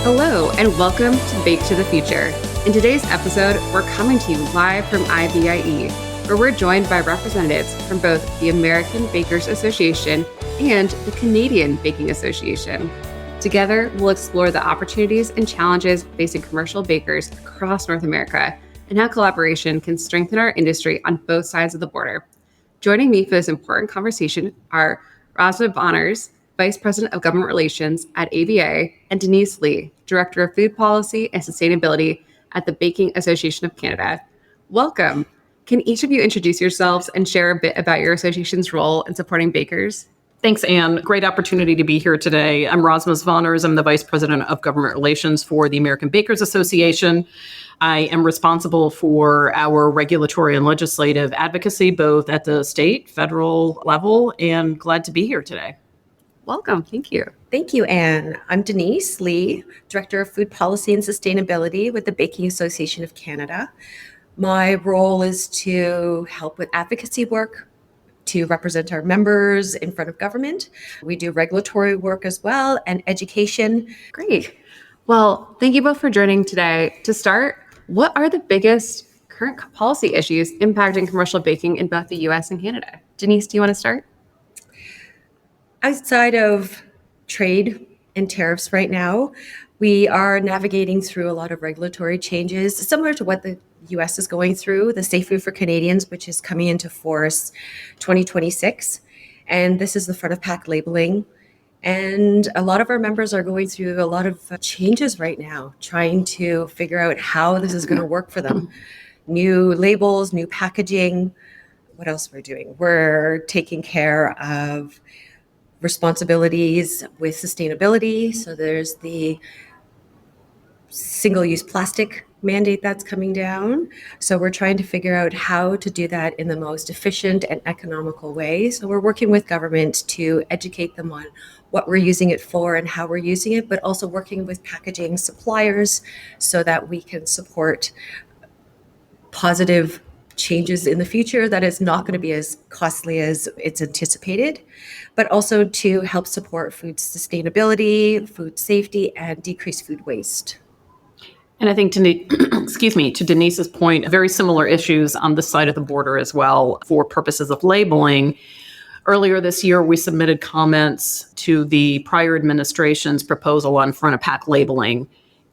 Hello, and welcome to Bake to the Future. In today's episode, we're coming to you live from IBIE, where we're joined by representatives from both the American Bakers Association and the Canadian Baking Association. Together, we'll explore the opportunities and challenges facing commercial bakers across North America and how collaboration can strengthen our industry on both sides of the border. Joining me for this important conversation are Rasma Zvaners, Vice President of Government Relations at ABA, and Denise Lee, Director of Food Policy and Sustainability at the Baking Association of Canada. Welcome. Can each of you introduce yourselves and share a bit about your association's role in supporting bakers? Thanks, Anne. Great opportunity to be here today. I'm Rasma Zvaners. I'm the Vice President of Government Relations for the American Bakers Association. I am responsible for our regulatory and legislative advocacy, both at the state, federal level, and glad to be here today. Welcome. Thank you. Thank you, Anne. I'm Denise Lee, Director of Food Policy and Sustainability with the Baking Association of Canada. My role is to help with advocacy work, to represent our members in front of government. We do regulatory work as well and education. Great. Well, thank you both for joining today. To start, what are the biggest current policy issues impacting commercial baking in both the U.S. and Canada? Denise, do you want to start? Outside of trade and tariffs right now, we are navigating through a lot of regulatory changes, similar to what the U.S. is going through, the Safe Food for Canadians, which is coming into force 2026. And this is the front of pack labeling. And a lot of our members are going through a lot of changes right now, trying to figure out how this is going to work for them. New labels, new packaging. What else we're doing? We're taking care of responsibilities with sustainability. So there's the single-use plastic mandate that's coming down. So we're trying to figure out how to do that in the most efficient and economical way. So we're working with government to educate them on what we're using it for and how we're using it, but also working with packaging suppliers so that we can support positive changes in the future that is not going to be as costly as it's anticipated, but also to help support food sustainability, food safety, and decrease food waste. And I think, to Denise's point, very similar issues on this side of the border as well for purposes of labeling. Earlier this year, we submitted comments to the prior administration's proposal on front of pack labeling.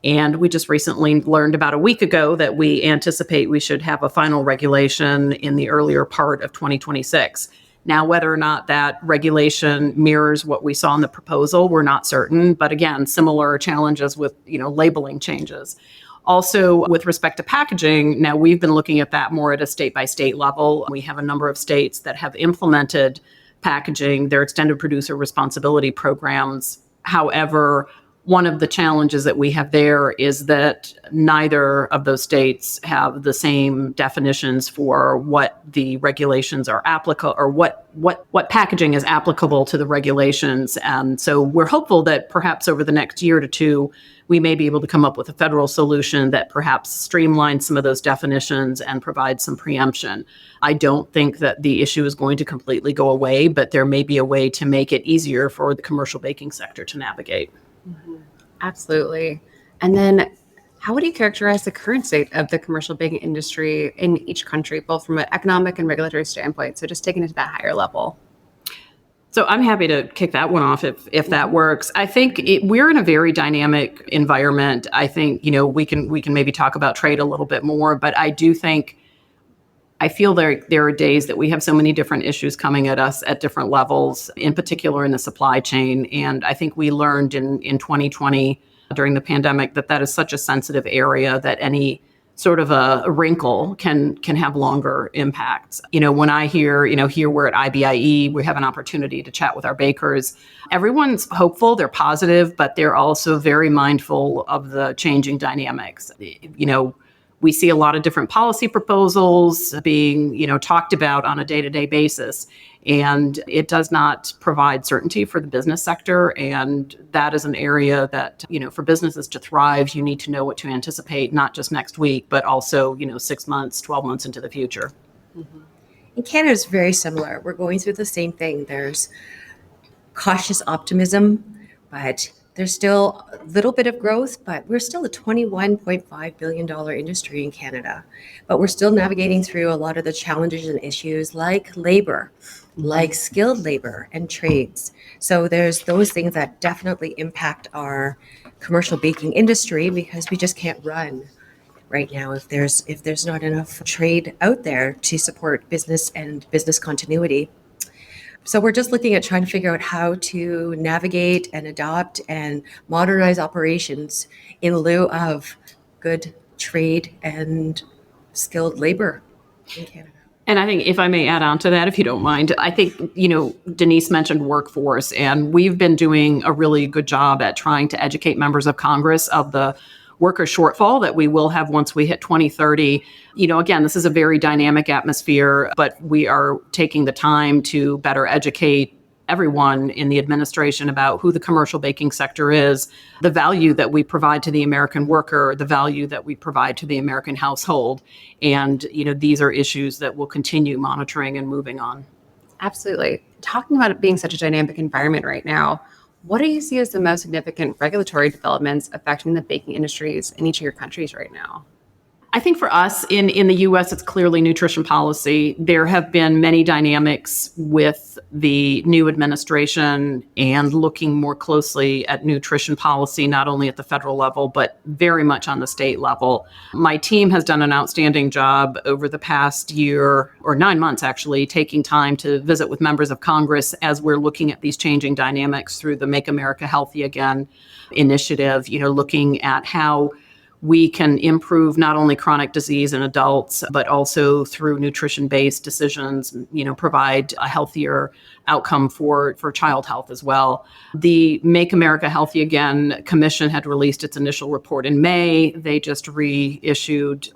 And we just recently learned about a week ago that we anticipate we should have a final regulation in the earlier part of 2026. Now, whether or not that regulation mirrors what we saw in the proposal, we're not certain. But again, similar challenges with, labeling changes. Also, with respect to packaging, now we've been looking at that more at a state-by-state level. We have a number of states that have implemented packaging, their extended producer responsibility programs. However, one of the challenges that we have there is that neither of those states have the same definitions for what the regulations are applicable or what packaging is applicable to the regulations. And so we're hopeful that perhaps over the next year to two, we may be able to come up with a federal solution that perhaps streamlines some of those definitions and provides some preemption. I don't think that the issue is going to completely go away, but there may be a way to make it easier for the commercial baking sector to navigate. Mm-hmm. Absolutely. And then how would you characterize the current state of the commercial baking industry in each country, both from an economic and regulatory standpoint? So just taking it to that higher level. So I'm happy to kick that one off if that works. I think we're in a very dynamic environment. I think, we can maybe talk about trade a little bit more, but I feel there are days that we have so many different issues coming at us at different levels, in particular in the supply chain. And I think we learned in 2020 during the pandemic that is such a sensitive area that any sort of a wrinkle can have longer impacts. When I hear, here we're at IBIE, we have an opportunity to chat with our bakers. Everyone's hopeful, they're positive, but they're also very mindful of the changing dynamics. We see a lot of different policy proposals being, talked about on a day-to-day basis, and it does not provide certainty for the business sector. And that is an area that, for businesses to thrive, you need to know what to anticipate, not just next week, but also, 6 months, 12 months into the future. Mm-hmm. In Canada, it's very similar. We're going through the same thing. There's cautious optimism, but There's still a little bit of growth, but we're still a $21.5 billion industry in Canada. But we're still navigating through a lot of the challenges and issues like labor, like skilled labor and trades. So there's those things that definitely impact our commercial baking industry because we just can't run right now if there's not enough trade out there to support business and business continuity. So we're just looking at trying to figure out how to navigate and adopt and modernize operations in lieu of good trade and skilled labor in Canada. And I think if I may add on to that, if you don't mind, I think, Denise mentioned workforce, and we've been doing a really good job at trying to educate members of Congress of the worker shortfall that we will have once we hit 2030. Again, this is a very dynamic atmosphere, but we are taking the time to better educate everyone in the administration about who the commercial baking sector is, the value that we provide to the American worker, the value that we provide to the American household. And, these are issues that we'll continue monitoring and moving on. Absolutely. Talking about it being such a dynamic environment right now, what do you see as the most significant regulatory developments affecting the baking industries in each of your countries right now? I think for us in the U.S., it's clearly nutrition policy. There have been many dynamics with the new administration and looking more closely at nutrition policy, not only at the federal level, but very much on the state level. My team has done an outstanding job over the past year, or 9 months actually, taking time to visit with members of Congress as we're looking at these changing dynamics through the Make America Healthy Again initiative, looking at how we can improve not only chronic disease in adults, but also through nutrition-based decisions, provide a healthier outcome for child health as well. The Make America Healthy Again Commission had released its initial report in May. They just issued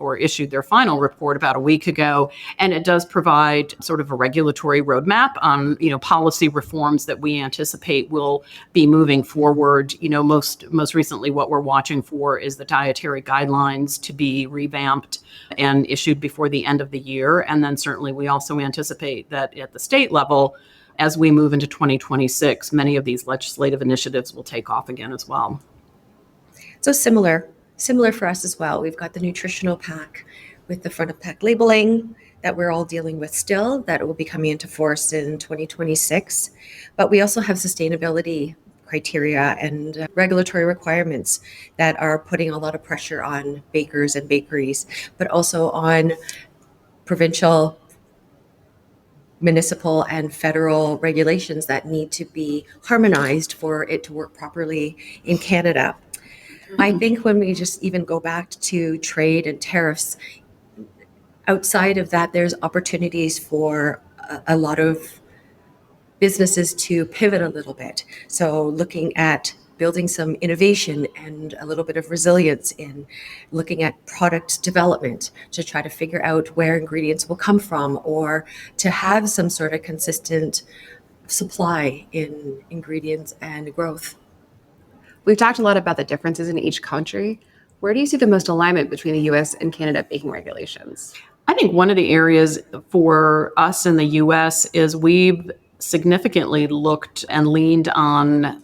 their final report about a week ago. And it does provide sort of a regulatory roadmap on, policy reforms that we anticipate will be moving forward. Most recently, what we're watching for is the dietary guidelines to be revamped and issued before the end of the year. And then certainly we also anticipate that at the state level, as we move into 2026, many of these legislative initiatives will take off again as well. So similar for us as well. We've got the nutritional pack with the front of pack labeling that we're all dealing with still, that will be coming into force in 2026. But we also have sustainability criteria and regulatory requirements that are putting a lot of pressure on bakers and bakeries, but also on provincial, municipal, and federal regulations that need to be harmonized for it to work properly in Canada. I think when we just even go back to trade and tariffs, outside of that, there's opportunities for a lot of businesses to pivot a little bit. So looking at building some innovation and a little bit of resilience in looking at product development to try to figure out where ingredients will come from, or to have some sort of consistent supply in ingredients and growth. We've talked a lot about the differences in each country. Where do you see the most alignment between the U.S. and Canada baking regulations? I think one of the areas for us in the U.S. is we've significantly looked and leaned on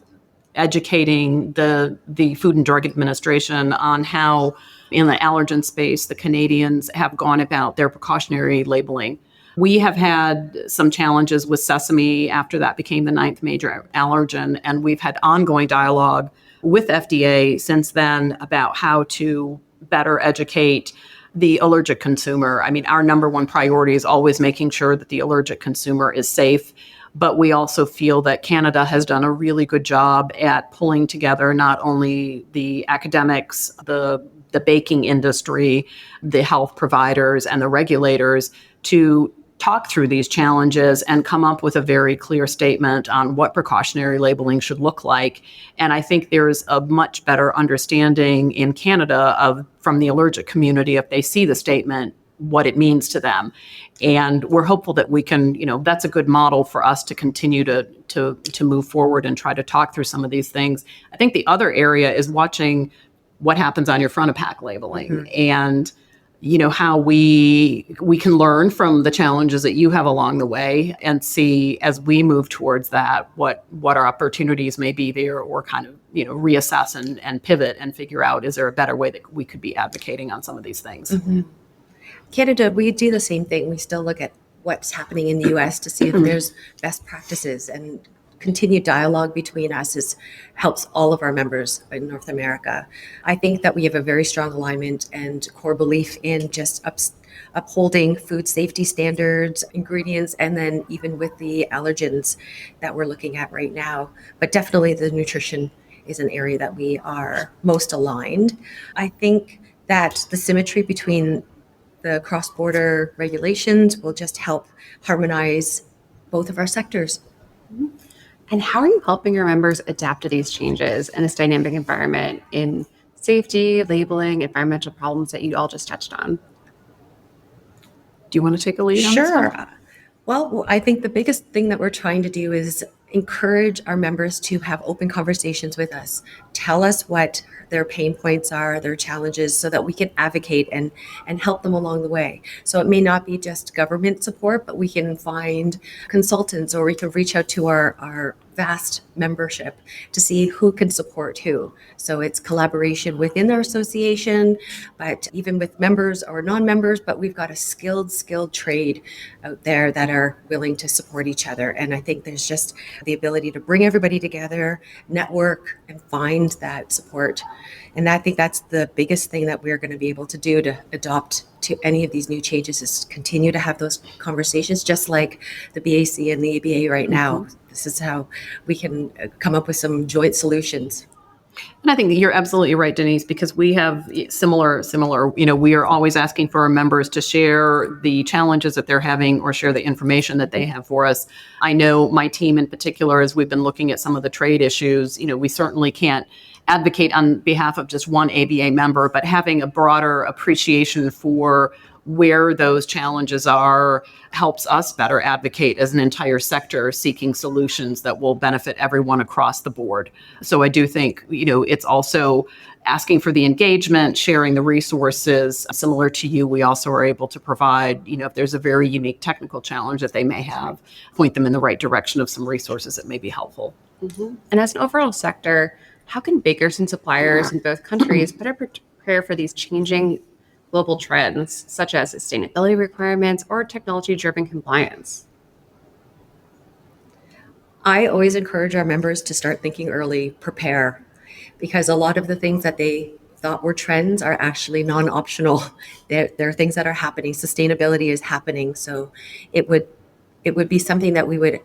educating the Food and Drug Administration on how, in the allergen space, the Canadians have gone about their precautionary labeling. We have had some challenges with sesame after that became the 9th major allergen, and we've had ongoing dialogue with FDA since then about how to better educate the allergic consumer. I mean, our number one priority is always making sure that the allergic consumer is safe. But we also feel that Canada has done a really good job at pulling together not only the academics, the baking industry, the health providers, and the regulators to talk through these challenges and come up with a very clear statement on what precautionary labeling should look like. And I think there's a much better understanding in Canada from the allergic community, if they see the statement, what it means to them. And we're hopeful that we can, that's a good model for us to continue to move forward and try to talk through some of these things. I think the other area is watching what happens on your front of pack labeling. Mm-hmm. And how we can learn from the challenges that you have along the way and see as we move towards that what our opportunities may be there, or kind of reassess and pivot and figure out, is there a better way that we could be advocating on some of these things. Canada, we do the same thing. We still look at what's happening in the US to see if there's best practices, and continued dialogue between us helps all of our members in North America. I think that we have a very strong alignment and core belief in just upholding food safety standards, ingredients, and then even with the allergens that we're looking at right now. But definitely the nutrition is an area that we are most aligned. I think that the symmetry between the cross-border regulations will just help harmonize both of our sectors. And how are you helping your members adapt to these changes in this dynamic environment in safety, labeling, environmental problems that you all just touched on? Do you want to take a lead on this one? Sure. Well, I think the biggest thing that we're trying to do is encourage our members to have open conversations with us. Tell us what their pain points are, their challenges, so that we can advocate and help them along the way. So it may not be just government support, but we can find consultants, or we can reach out to our vast membership to see who can support who. So it's collaboration within our association, but even with members or non-members, but we've got a skilled trade out there that are willing to support each other. And I think there's just the ability to bring everybody together, network, and find that support. And I think that's the biggest thing that we're going to be able to do to adopt to any of these new changes, is continue to have those conversations, just like the BAC and the IBIE right now. This is how we can come up with some joint solutions. And I think you're absolutely right, Denise, because we have similar, we are always asking for our members to share the challenges that they're having or share the information that they have for us. I know my team in particular, as we've been looking at some of the trade issues, we certainly can't advocate on behalf of just one ABA member, but having a broader appreciation for where those challenges are helps us better advocate as an entire sector, seeking solutions that will benefit everyone across the board. So I do think, it's also asking for the engagement, sharing the resources. Similar to you, we also are able to provide, if there's a very unique technical challenge that they may have, point them in the right direction of some resources that may be helpful. And as an overall sector, how can bakers and suppliers in both countries better prepare for these changing global trends, such as sustainability requirements or technology-driven compliance? I always encourage our members to start thinking early, prepare, because a lot of the things that they thought were trends are actually non-optional. There are things that are happening. Sustainability is happening. So it would be something that we would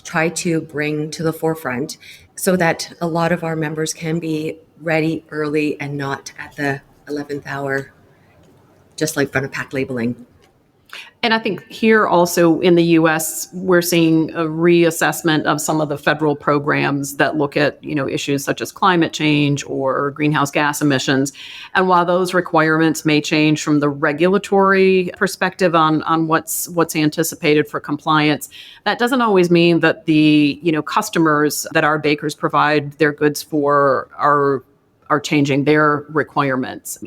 try to bring to the forefront, so that a lot of our members can be ready early and not at the 11th hour, just like front of pack labeling. And I think here also in the U.S., we're seeing a reassessment of some of the federal programs that look at, issues such as climate change or greenhouse gas emissions. And while those requirements may change from the regulatory perspective on what's anticipated for compliance, that doesn't always mean that the, customers that our bakers provide their goods for are changing their requirements.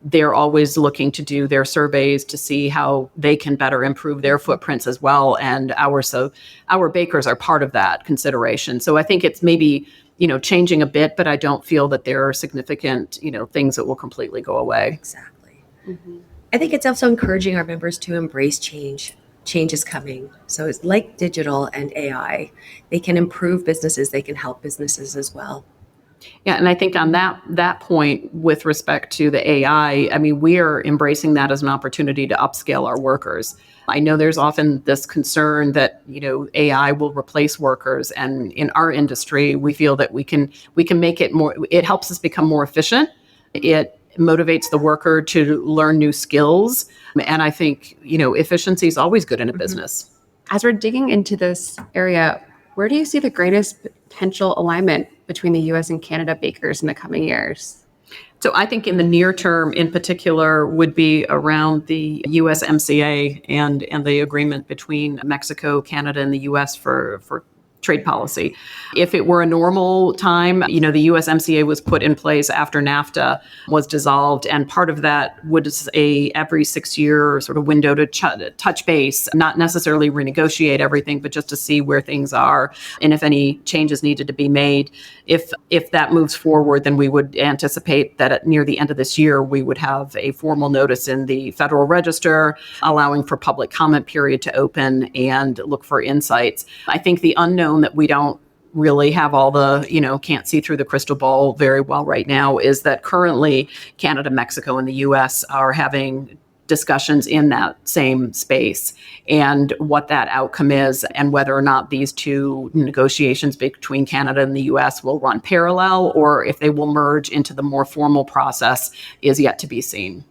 They're always looking to do their surveys to see how they can better improve their footprints as well. And our bakers are part of that consideration. So I think it's maybe, changing a bit, but I don't feel that there are significant, things that will completely go away. Exactly. I think it's also encouraging our members to embrace change. Change is coming. So it's like digital and AI. They can improve businesses. They can help businesses as well. Yeah, and I think on that point, with respect to the AI, we are embracing that as an opportunity to upscale our workers. I know there's often this concern that, AI will replace workers, and in our industry, we feel that we can make it more. It helps us become more efficient. It motivates the worker to learn new skills, and I think efficiency is always good in a business. As we're digging into this area, where do you see the greatest potential alignment between the U.S. and Canada bakers in the coming years? So I think in the near term, in particular, would be around the USMCA and the agreement between Mexico, Canada, and the U.S. for trade policy. If it were a normal time, the USMCA was put in place after NAFTA was dissolved, and part of that was every 6-year sort of window to touch base, not necessarily renegotiate everything, but just to see where things are and if any changes needed to be made. If that moves forward, then we would anticipate that near the end of this year, we would have a formal notice in the Federal Register allowing for public comment period to open and look for insights. I think the unknown that we don't really have all the, can't see through the crystal ball very well right now is that currently Canada, Mexico, and the US are having discussions in that same space, and what that outcome is and whether or not these two negotiations between Canada and the US will run parallel or if they will merge into the more formal process is yet to be seen.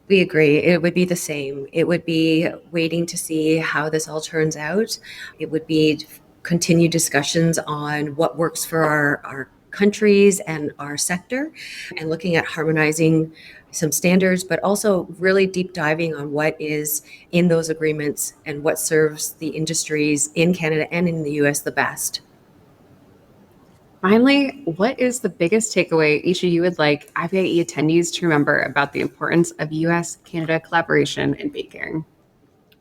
We agree. It would be the same. It would be waiting to see how this all turns out. It would be continued discussions on what works for our countries and our sector, and looking at harmonizing some standards, but also really deep diving on what is in those agreements and what serves the industries in Canada and in the US the best. Finally, what is the biggest takeaway each of you would like IBIE attendees to remember about the importance of US-Canada collaboration in baking?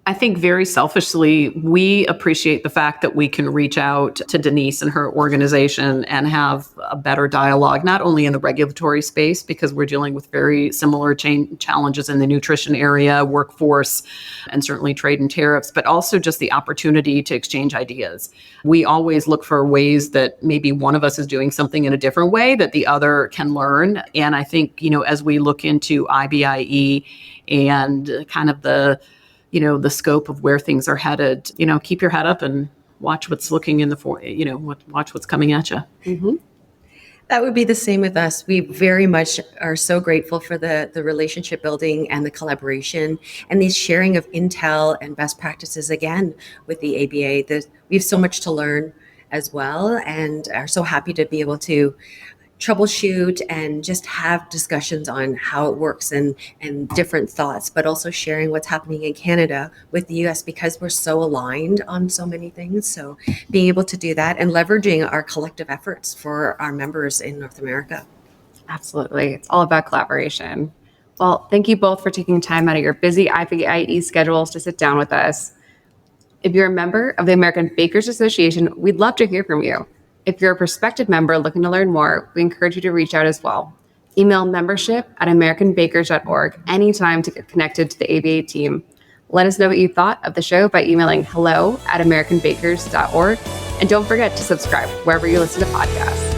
I think very selfishly, we appreciate the fact that we can reach out to Denise and her organization and have a better dialogue, not only in the regulatory space, because we're dealing with very similar challenges in the nutrition area, workforce, and certainly trade and tariffs, but also just the opportunity to exchange ideas. We always look for ways that maybe one of us is doing something in a different way that the other can learn. And I think, as we look into IBIE and kind of the scope of where things are headed, keep your head up and watch what's looking watch what's coming at you. Mm-hmm. That would be the same with us. We very much are so grateful for the relationship building and the collaboration and the sharing of intel and best practices again with the ABA. We have so much to learn as well and are so happy to be able to troubleshoot and just have discussions on how it works and different thoughts, but also sharing what's happening in Canada with the US because we're so aligned on so many things. So being able to do that and leveraging our collective efforts for our members in North America. Absolutely. It's all about collaboration. Well, thank you both for taking time out of your busy IBIE schedules to sit down with us. If you're a member of the American Bakers Association, we'd love to hear from you. If you're a prospective member looking to learn more, we encourage you to reach out as well. Email membership@americanbakers.org anytime to get connected to the ABA team. Let us know what you thought of the show by emailing hello@americanbakers.org. And don't forget to subscribe wherever you listen to podcasts.